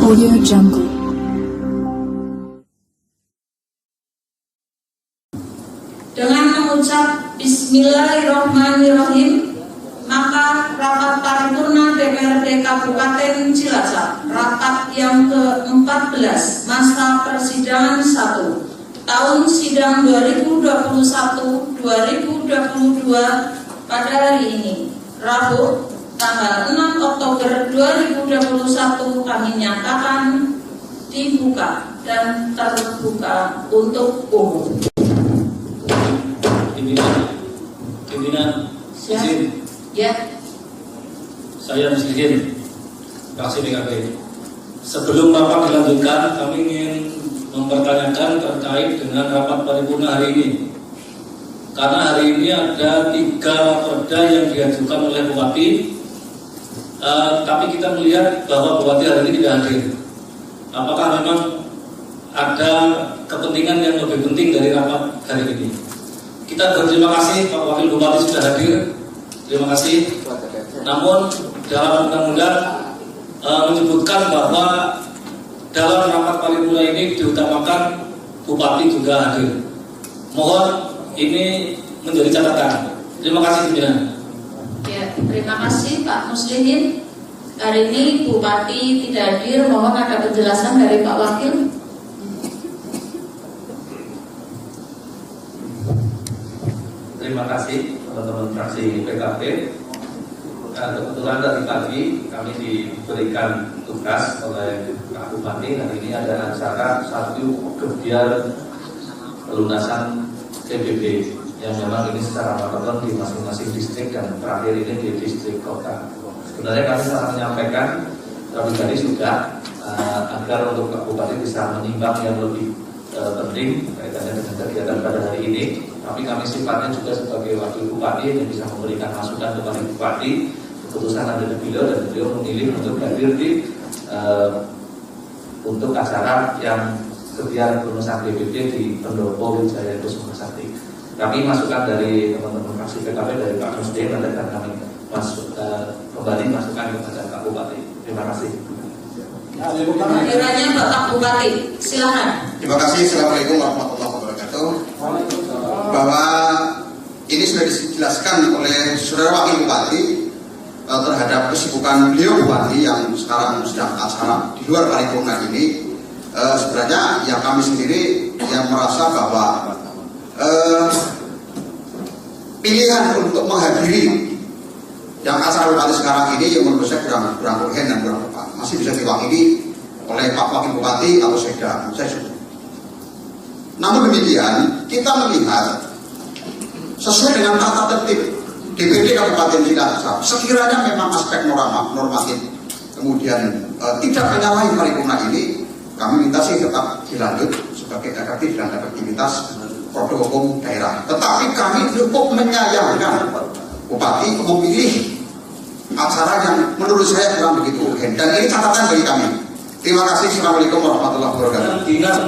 Audio Jungle. Dengan mengucap Bismillahirrahmanirrahim, maka rapat paripurna DPRD Kabupaten Cilacap, rapat yang ke-14, masa persidangan 1, tahun sidang 2021-2022 pada hari ini, Rabu, tanggal 6 Oktober 2021 kami nyatakan dibuka dan terbuka untuk umum. Pimpinan izin. Ya. Saya Muslimin, fraksi PKB. Sebelum rapat dilanjutkan, kami ingin mempertanyakan terkait dengan rapat paripurna hari ini. Karena hari ini ada 3 perda yang diajukan oleh Bupati, tapi kita melihat bahwa Bupati hari ini tidak hadir. Apakah memang ada kepentingan yang lebih penting dari rapat hari ini? Kita berterima kasih Pak Wakil Bupati sudah hadir. Terima kasih. Namun dalam undang-undang menyebutkan bahwa dalam rapat paripurna ini diutamakan Bupati juga hadir. Mohon ini menjadi catatan. Terima kasih pimpinan. Ya, terima kasih Pak Muslimin. Hari ini Bupati tidak hadir. Mohon ada penjelasan dari Pak Wakil. Terima kasih teman-teman fraksi PKB. Kebetulan tadi pagi kami diberikan tugas oleh Pak Bupati. Hari ini ada acara 1 kegiatan pelunasan PBB yang memang ini secara maraton di masing-masing distrik dan terakhir ini di distrik kota. Sebenarnya kami telah menyampaikan tadi sudah agar untuk Pak Bupati bisa menimbang yang lebih penting kaitannya dengan kegiatan pada hari ini. Tapi kami sifatnya juga sebagai wakil bupati yang bisa memberikan masukan kepada bupati. Keputusan ada di beliau dan beliau memilih untuk hadir di untuk acara yang kegiatan pelunasan PBB di Pendopo Wijaya Kusuma Sakti. Kami masukan dari teman-teman fraksi PKB dari Pak Muslim dan kami kembali masukan kepada Pak Bupati. Terima kasih. Kiranya Bapak Bupati, silakan. Terima kasih. Assalamualaikum warahmatullahi wabarakatuh. Bahwa ini sudah dijelaskan oleh Saudara Wakil Bupati terhadap kesibukan beliau Bupati yang sekarang sedang acara di luar paripurna ini. Sebenarnya yang kami sendiri yang merasa bahwa pilihan untuk menghadiri yang acara Bupati sekarang ini yang menurut saya kurang urgen dan kurang tepat. Masih bisa diwakili oleh Pak Wakil Bupati atau Sekda. Saya syukur. Namun demikian, kita melihat sesuai dengan tata tertib DPD Kabupaten Cilacap, sekiranya memang aspek normatif kemudian tidak menyalahi paripurna ini, kami minta sih tetap dilanjut sebagai efektif dan efektivitas produk hukum daerah. Tetapi kami cukup menyayangkan Bupati memilih acara yang menurut saya kurang begitu urgen, dan ini catatan bagi kami. Terima kasih. Assalamualaikum warahmatullahi wabarakatuh. Dinas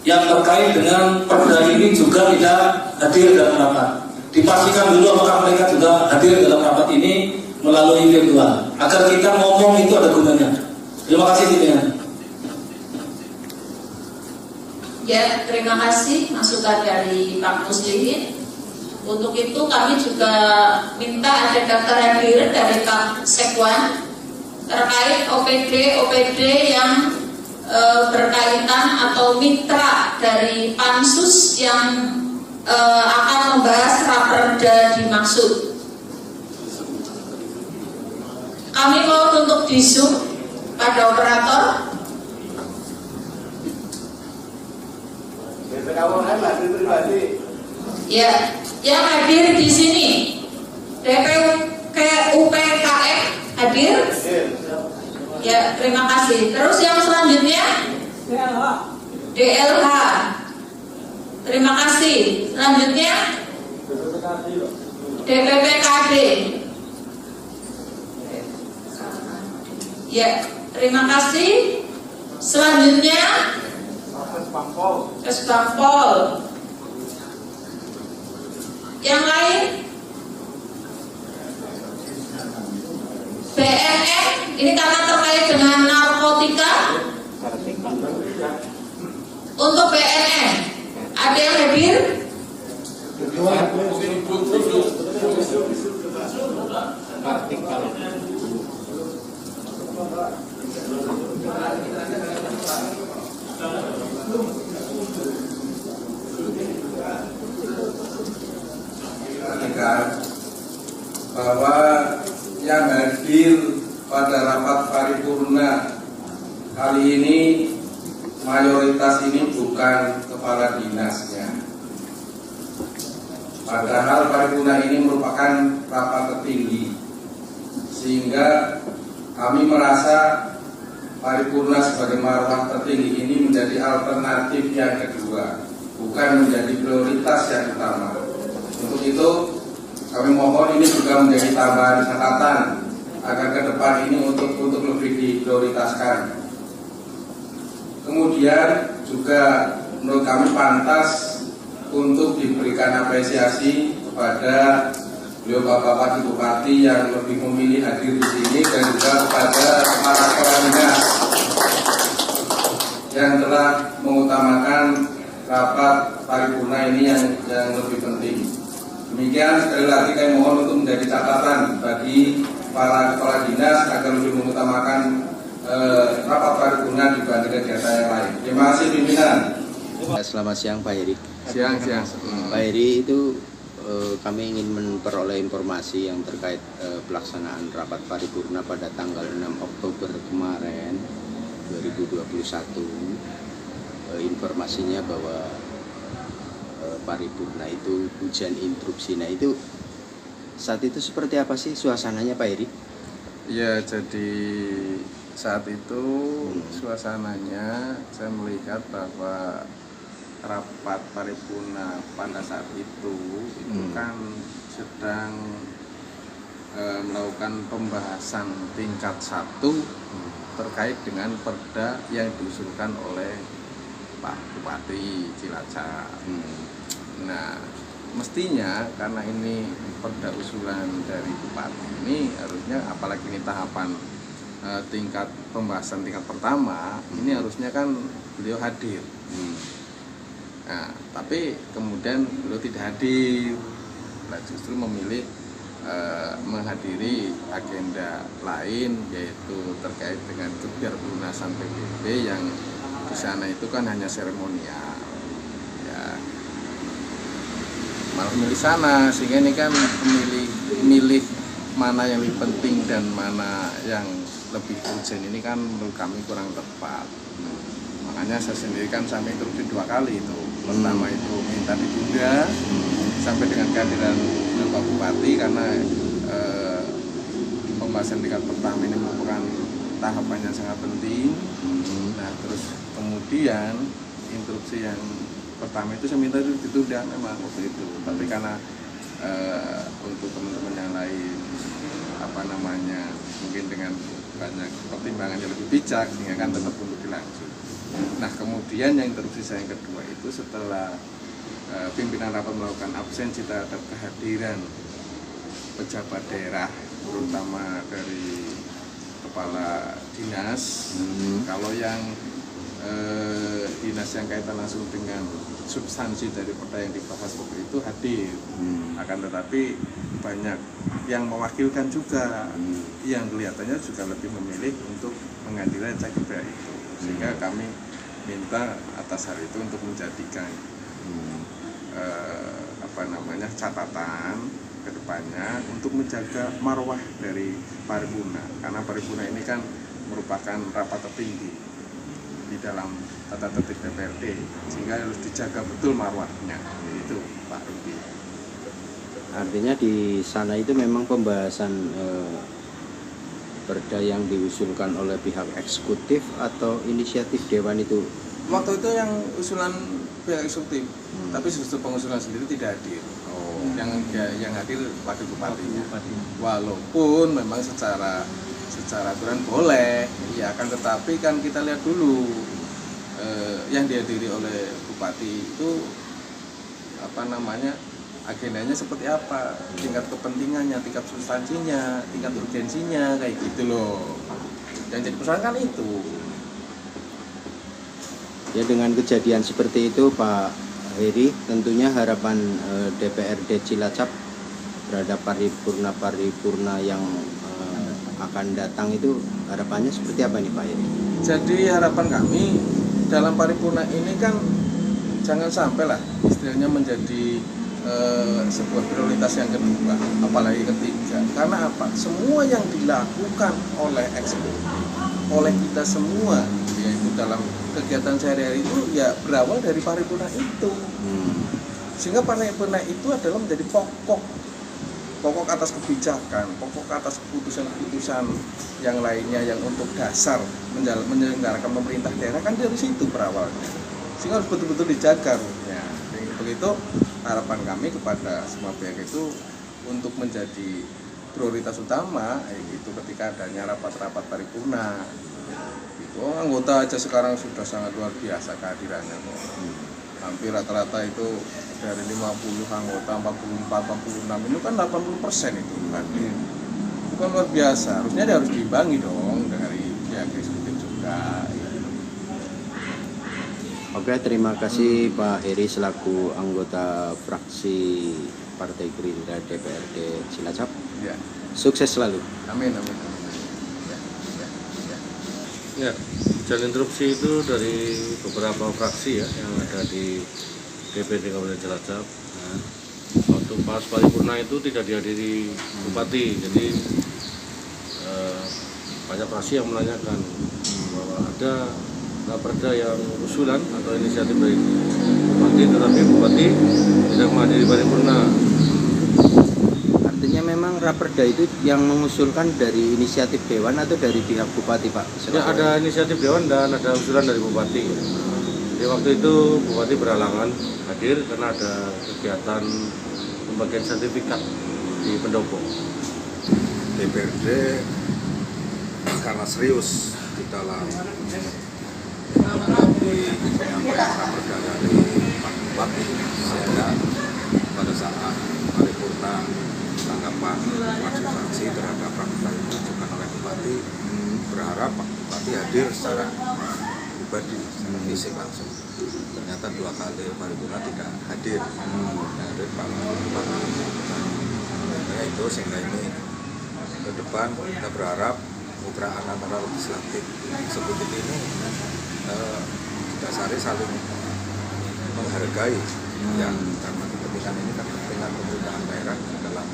terkait dengan perda ini juga tidak hadir dalam rapat. Dipastikan dulu apakah mereka juga hadir dalam rapat ini melalui virtual agar kita ngomong itu ada gunanya. Terima kasih pimpinan. Ya, terima kasih masukan dari Pak Muslimin. Untuk itu kami juga minta ada daftar hadir dari Pak Sekwan terkait OPD yang berkaitan atau mitra dari pansus yang akan membahas raperda dimaksud. Kami mau untuk di Zoom pada operator. Ya, yang hadir di sini UPKM hadir. Ya, terima kasih. Terus yang selanjutnya DLH. Terima kasih. Selanjutnya DPPKD. Ya, terima kasih. Selanjutnya Kesbangpol. Yang lain BNN, ini karena terkait dengan narkoba. Narkotika. Untuk BNN, ada yang hadir? Bahwa yang hadir pada rapat paripurna kali ini mayoritas ini bukan kepala dinasnya. Padahal paripurna ini merupakan rapat tertinggi, sehingga kami merasa paripurna sebagai marwah tertinggi ini menjadi alternatif yang kedua, bukan menjadi prioritas yang utama. Untuk itu kami mohon ini juga menjadi tambahan catatan agar ke depan ini untuk lebih diprioritaskan. Kemudian juga menurut kami pantas untuk diberikan apresiasi kepada beliau Bapak Bupati yang lebih memilih hadir di sini, dan juga kepada para kepala dinas yang telah mengutamakan rapat paripurna ini yang lebih penting. Demikian, sekali lagi kami mohon untuk menjadi catatan bagi para kepala dinas agar lebih mengutamakan rapat paripurna dibanding kegiatan yang lain. Terima kasih pimpinan. Selamat siang Pak Heri. Siang. Pak Heri, itu kami ingin memperoleh informasi yang terkait pelaksanaan rapat paripurna pada tanggal 6 Oktober kemarin 2021. Informasinya bahwa paripurna itu hujan interupsi. Nah, itu saat itu seperti apa sih suasananya Pak Heri? Ya, jadi saat itu suasananya saya melihat bahwa rapat paripurna pada saat itu kan sedang melakukan pembahasan tingkat 1 terkait dengan perda yang diusulkan oleh Pak Bupati Cilacap. Nah, mestinya karena ini perda usulan dari Bupati ini, harusnya apalagi ini tahapan tingkat pembahasan tingkat pertama, ini harusnya kan beliau hadir. Nah, tapi kemudian beliau tidak hadir, nah, justru memilih menghadiri agenda lain, yaitu terkait dengan kebiar pelunasan PBB yang di sana itu kan hanya seremonial. Ya, malah milih sana, sehingga ini kan milih mana yang lebih penting dan mana yang lebih urgent, ini kan menurut kami kurang tepat. Makanya saya sendiri kan sampai interupsi 2 kali itu. Pertama itu minta ditunda sampai dengan kehadiran Bapak Bupati, karena pembahasan tingkat pertama ini merupakan tahapan yang sangat penting. Nah, terus kemudian interupsi yang pertama itu saya minta ditunda memang waktu itu, tapi karena untuk teman-teman yang lain mungkin dengan banyak pertimbangan yang lebih bijak, sehingga kan tetap untuk dilanjut. Nah, kemudian yang interupsi saya yang kedua itu setelah pimpinan rapat melakukan absensi terhadap kehadiran pejabat daerah, terutama dari kepala dinas. Kalau yang dinas yang kaitan langsung dengan substansi dari perda yang dibahas waktu itu hadir, akan tetapi banyak yang mewakilkan juga, yang kelihatannya juga lebih memilih untuk menghadiri acara itu, sehingga kami minta atas hal itu untuk menjadikan catatan ke depannya untuk menjaga marwah dari paripurna, karena paripurna ini kan merupakan rapat tertinggi di dalam tata tertib DPRD, sehingga harus dijaga betul marwahnya. Itu Pak Rudi. Artinya di sana itu memang pembahasan perda yang diusulkan oleh pihak eksekutif atau inisiatif dewan itu? Waktu itu yang usulan pihak eksekutif, tapi justru pengusulan sendiri tidak hadir. Yang hadir wakil bupatinya. Walaupun memang secara aturan boleh, ya, akan tetapi kan kita lihat dulu yang dihadiri oleh bupati itu agendanya seperti apa, tingkat kepentingannya, tingkat substansinya, tingkat urgensinya, kayak gitu loh. Yang jadi persoalan kan itu. Ya, dengan kejadian seperti itu Pak Heri, tentunya harapan DPRD Cilacap terhadap paripurna yang akan datang itu harapannya seperti apa nih Pak Heri? Jadi harapan kami dalam paripurna ini kan jangan sampai lah istilahnya menjadi sebuah prioritas yang kedua, apalagi ketiga. Karena apa? Semua yang dilakukan oleh eksekutif, oleh kita semua, yaitu dalam kegiatan sehari-hari itu ya berawal dari paripurna itu. Sehingga paripurna itu adalah menjadi pokok atas kebijakan, pokok atas keputusan-keputusan yang lainnya yang untuk dasar menyelenggarakan pemerintah daerah kan dari situ berawalnya. Sehingga harus betul-betul dijaga. Ya, begitu harapan kami kepada semua pihak itu untuk menjadi prioritas utama itu ketika adanya rapat-rapat paripurna. Anggota aja sekarang sudah sangat luar biasa kehadirannya kok. Hampir rata-rata itu dari 50 anggota 44-46 itu kan 80% itu hadir. Itu kan luar biasa. Harusnya dia harus diimbangi dong dari pihak eksekutif juga. Oke, terima kasih Pak Heri selaku anggota fraksi Partai Gerindra DPRD Cilacap. Ya. Sukses selalu. Amin. Ya, jalan interupsi itu dari beberapa fraksi ya yang ada di DPRD Kabupaten Cilacap. Nah, waktu pas paripurna itu tidak dihadiri bupati, jadi banyak fraksi yang menanyakan bahwa ada raperda yang usulan atau inisiatif dari bupati, tetapi bupati tidak menghadiri paripurna. Artinya memang raperda itu yang mengusulkan dari inisiatif dewan atau dari pihak bupati Pak? Ya, ada inisiatif dewan dan ada usulan dari bupati. Jadi waktu itu bupati berhalangan hadir karena ada kegiatan pembagian sertifikat di Pendopo. DPRD karena serius di dalam penyampaian raperda dari Pak Bupati, sehingga pada saat paripurna tanggapan fraksi terhadap raperda yang diajukan oleh Bupati, berharap Pak Bupati hadir secara pribadi, secara fisik langsung. Ternyata 2 kali paripurna tidak hadir. Hadir Pak Bupati. Nah, itu sehingga ini ke depan kita berharap kemitraan antara legislatif eksekutif ini didasari saling menghargai, ya, karena kepentingan ini kan kepentingan pemerintahan daerah dalam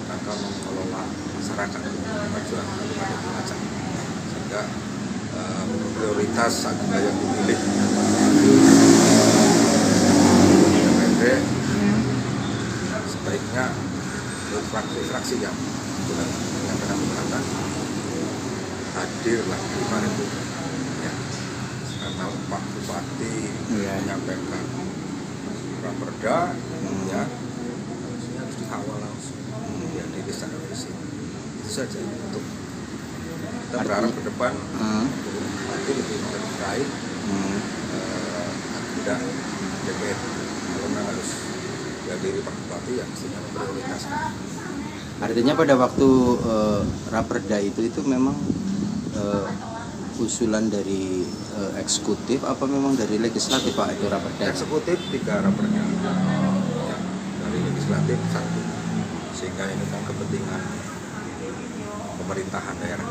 rangka mengelola masyarakat tujuan Kabupaten Cilacap, sehingga prioritas agenda yang dipilih DPRD sebaiknya fraksi-fraksi yang menyampaikan keberatan hadirlah di paripurna, ya, karena Pak Bupati menyampaikan raperda, ya, harus dikawal langsung, dihadiri secara fisik. Itu saja untuk kita berharap ke depan Bupati lebih terkait agenda DPR. Kalau harus dihadiri Pak Bupati, yang mestinya memprioritaskan. Artinya pada waktu raperda itu memang usulan dari eksekutif apa memang dari legislatif Pak itu raperda? Eksekutif 3 raperda, ya, dari legislatif 1, sehingga ini kan kepentingan pemerintahan daerah.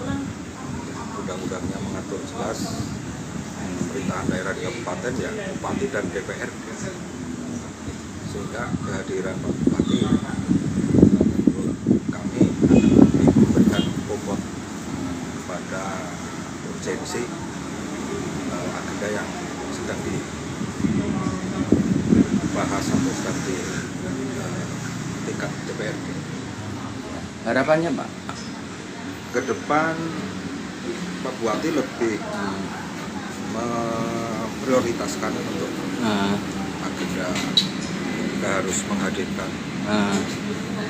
Undang-undangnya mengatur jelas pemerintahan daerah di kabupaten ya Bupati dan DPR, sehingga kehadiran Pak Bupati kami memberikan bobot pada urgensi agenda yang sedang dibahas atau sedang di tingkat DPRD. Harapannya Pak? Ke depan Pak Bupati lebih memprioritaskan untuk agenda, kita harus menghadirkan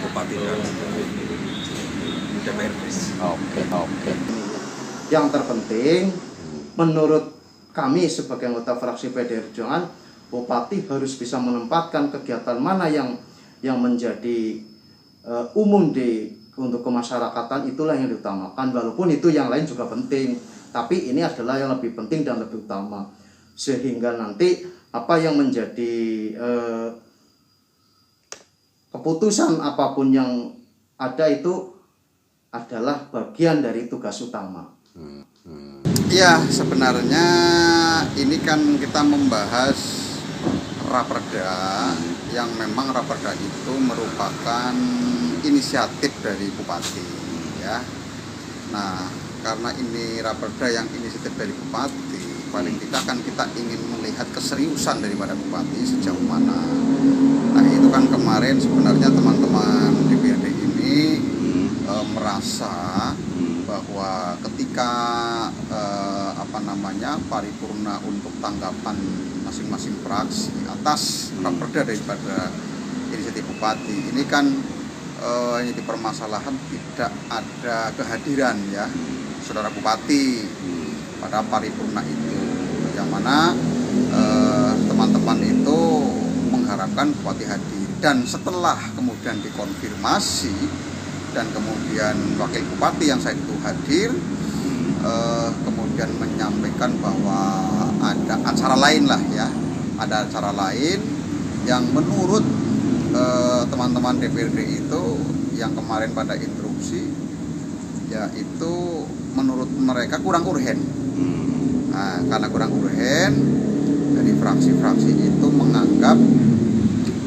Bupati dan DPRD. Oke. Yang terpenting menurut kami sebagai anggota fraksi PDI Perjuangan, Bupati harus bisa menempatkan kegiatan mana yang menjadi umum untuk kemasyarakatan, itulah yang diutamakan, walaupun itu yang lain juga penting, tapi ini adalah yang lebih penting dan lebih utama. sehingga nanti apa yang menjadi keputusan apapun yang ada itu adalah bagian dari tugas utama. Ya, sebenarnya ini kan kita membahas raperda yang memang raperda itu merupakan inisiatif dari Bupati, ya. Nah, karena ini raperda yang inisiatif dari Bupati, paling tidak kan kita ingin melihat keseriusan daripada Bupati sejauh mana. Nah, itu kan kemarin sebenarnya teman-teman DPRD ini merasa bahwa ketika paripurna untuk tanggapan masing-masing fraksi atas raperda daripada inisiatif Bupati ini kan ini permasalahan tidak ada kehadiran ya saudara Bupati pada paripurna itu, yang mana teman-teman itu mengharapkan Bupati hadir, dan setelah kemudian dikonfirmasi dan kemudian wakil bupati yang saya itu hadir kemudian menyampaikan bahwa ada acara lain lah ya, ada acara lain yang menurut teman-teman DPRD itu yang kemarin pada instruksi ya itu menurut mereka kurang urgen. Nah, karena kurang urgen, dari fraksi-fraksi itu menganggap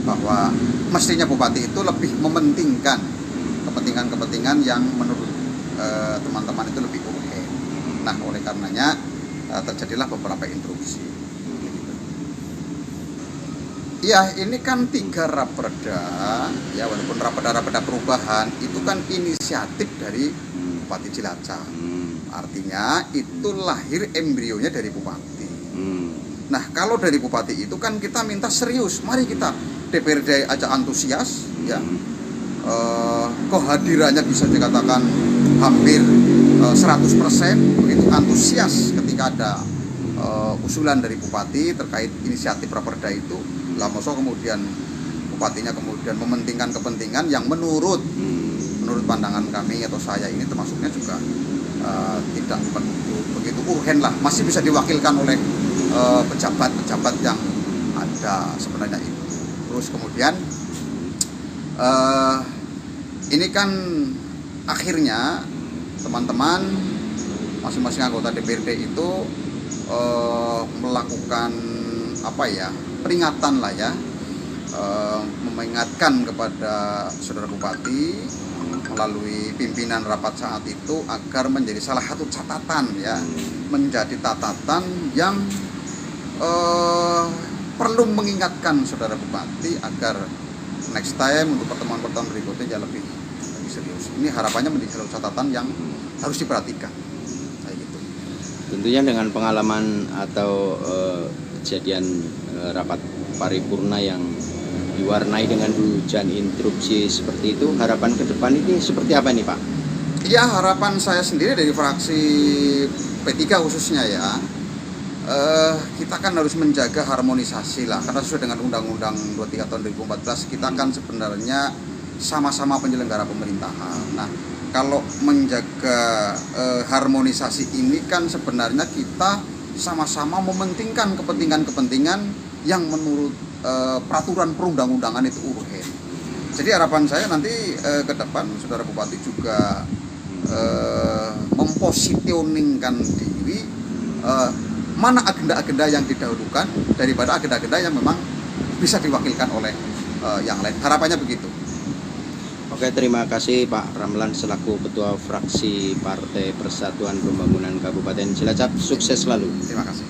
bahwa mestinya bupati itu lebih mementingkan kepentingan-kepentingan yang menurut teman-teman itu lebih urgen. Nah, oleh karenanya terjadilah beberapa instruksi. Ya, ini kan 3 raperda, ya walaupun raperda perubahan itu kan inisiatif dari Bupati Cilacap. Artinya itu lahir embrionya dari Bupati. Nah, kalau dari Bupati itu kan kita minta serius, mari kita DPRD aja antusias, ya. Kehadirannya bisa dikatakan hampir 100%, begitu antusias ketika ada usulan dari Bupati terkait inisiatif raperda itu. Lah masa kemudian Bupatinya kemudian mementingkan kepentingan yang menurut pandangan kami atau saya ini termasuknya juga tidak begitu urgen lah, masih bisa diwakilkan oleh pejabat-pejabat yang ada sebenarnya itu. Terus kemudian ini kan akhirnya teman-teman masing-masing anggota DPRD itu melakukan peringatan lah ya, mengingatkan kepada saudara Bupati melalui pimpinan rapat saat itu agar menjadi salah satu catatan ya, menjadi catatan yang perlu mengingatkan saudara Bupati agar next time untuk pertemuan-pertemuan berikutnya lebih serius. Ini harapannya menjadi satu catatan yang harus diperhatikan. Kayak gitu. Tentunya dengan pengalaman atau kejadian rapat paripurna yang diwarnai dengan hujan instruksi seperti itu, harapan ke depan ini seperti apa nih Pak? Ya, harapan saya sendiri dari fraksi P3 khususnya ya, kita kan harus menjaga harmonisasi lah, karena sesuai dengan Undang-Undang 23 tahun 2014 kita kan sebenarnya sama-sama penyelenggara pemerintahan. Nah, kalau menjaga harmonisasi ini kan sebenarnya kita sama-sama mementingkan kepentingan-kepentingan yang menurut peraturan perundang-undangan itu urgen. Jadi harapan saya nanti ke depan saudara Bupati juga mempositioningkan diri mana agenda-agenda yang didahulukan daripada agenda-agenda yang memang bisa diwakilkan oleh yang lain. Harapannya begitu. Oke, terima kasih Pak Ramlan selaku Ketua Fraksi Partai Persatuan Pembangunan Kabupaten Cilacap. Sukses selalu. Terima kasih.